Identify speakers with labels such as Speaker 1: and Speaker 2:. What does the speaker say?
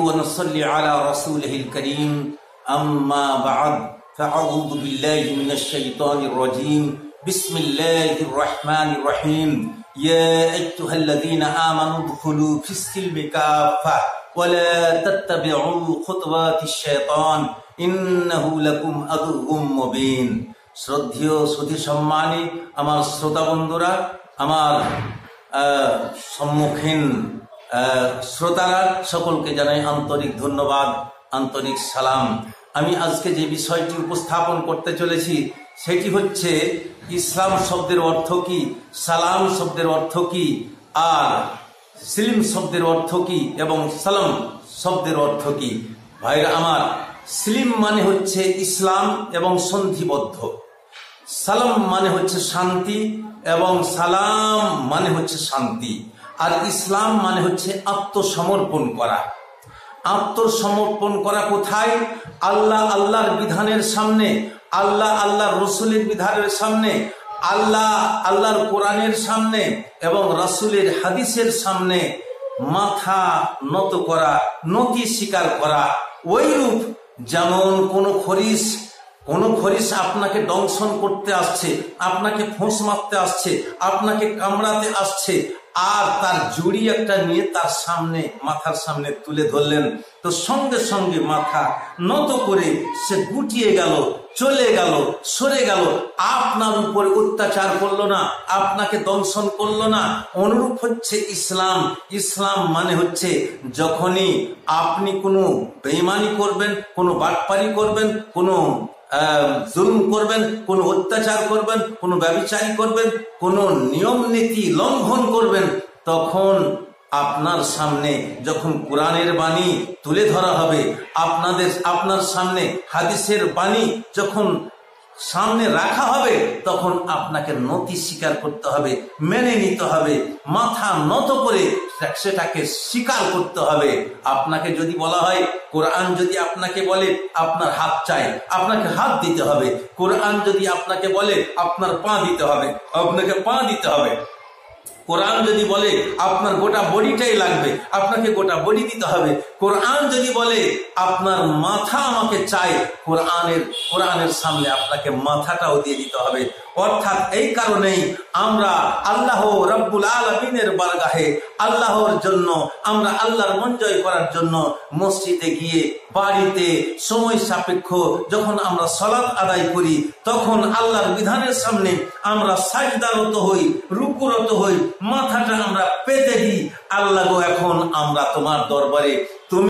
Speaker 1: ونصلي على رسوله الكريم أما بعد فأعوذ بالله من الشيطان الرجيم بسم الله الرحمن الرحيم يا أيها الذين آمنوا ادخلوا في السلم كافة ولا تتبعوا خطوات الشيطان إنه لكم عدو مبين। শ্রদ্ধেয় সুধী সম্মানী আমার শ্রোতা বন্ধুরা, আমার সম্মুখীন শ্রোতারা, সকলকে জানাই আন্তরিক ধন্যবাদ, আন্তরিক সালাম। আমি আজকে যে বিষয়টি উপস্থাপন করতে চলেছি সেটি হচ্ছে ইসলাম শব্দের অর্থ কি, সালাম শব্দের অর্থ কি, আর সিলিম শব্দের অর্থ কি এবং সালাম শব্দের অর্থ কি। ভাইরা আমার, সিলিম মানে হচ্ছে ইসলাম এবং সন্ধিবদ্ধ, সালাম মানে হচ্ছে শান্তি এবং সালাম মানে হচ্ছে শান্তি, আর ইসলাম মানে হচ্ছে আত্মসমর্পণ করা। আত্মসমর্পণ করা কোথায়? আল্লাহ আল্লাহর বিধানের সামনে, আল্লাহ আল্লাহর রসুলের বিধানের সামনে, আল্লাহ আল্লাহর কোরআনের সামনে এবং রাসূলের হাদিসের সামনে মাথা নত করা, নতি স্বীকার করা। ওইরূপ যেমন কোন খরিস আপনাকে দংশন করতে আসছে, আপনাকে ফোঁস মারতে আসছে, আপনাকে কামড়াতে আসছে, আর তার জুড়ি একটা নিয়ে তার সামনে, মাথার সামনে তুলে ধরলেন, তো সঙ্গে সঙ্গে মাথা নত করে সে গুটিয়ে গেল, চলে গেল, সরে গেল, আপনার উপরে অত্যাচার করলো না, আপনাকে দংশন করলো না। অনুরূপ হচ্ছে ইসলাম। ইসলাম মানে হচ্ছে যখনই আপনি কোনো বেঈমানি করবেন, কোনো বাটপারি করবেন, কোনো জুলুম করবেন, কোনো অত্যাচার করবেন, কোনো ব্যভিচারী করবেন, কোনো নিয়ম নীতি লঙ্ঘন করবেন, তখন আপনার সামনে যখন কোরআনের বাণী তুলে ধরা হবে, আপনার সামনে হাদিসের বাণী যখন সামনে রাখা হবে, তখন আপনাকে নতি স্বীকার করতে হবে, মেনে নিতে হবে, মাথা নত করে সেটাকে স্বীকার করতে হবে। আপনাকে যদি বলা হয়, কোরআন যদি আপনাকে বলে আপনার হাত চাই, আপনাকে হাত দিতে হবে। কোরআন যদি আপনাকে বলে আপনার পা দিতে হবে, আপনাকে পা দিতে হবে। কোরআন যদি বলে আপনার গোটা বডিটাই লাগবে, আপনাকে গোটা বডি দিতে হবে। কোরআন যদি বলে আপনার মাথা আমাকে চাই, কোরআনের সামনে আপনাকে মাথাটাও দিয়ে দিতে হবে। অর্থাৎ এই কারণেই আমরা আল্লাহ রাব্বুল আলামিনের বারগাহে, আল্লাহর জন্য, আমরা আল্লাহর মন জয় করার জন্য মসজিদে গিয়ে, বাড়িতে সময় সাপেক্ষ যখন আমরা সালাত আদায় করি, তখন আল্লাহর বিধানের সামনে আমরা সাজদারত হই, রুকুরত হই, মাথাটা আমরা পেতে দিই, আল্লাহ গো এখন আমরা তোমার দরবারে, তুমি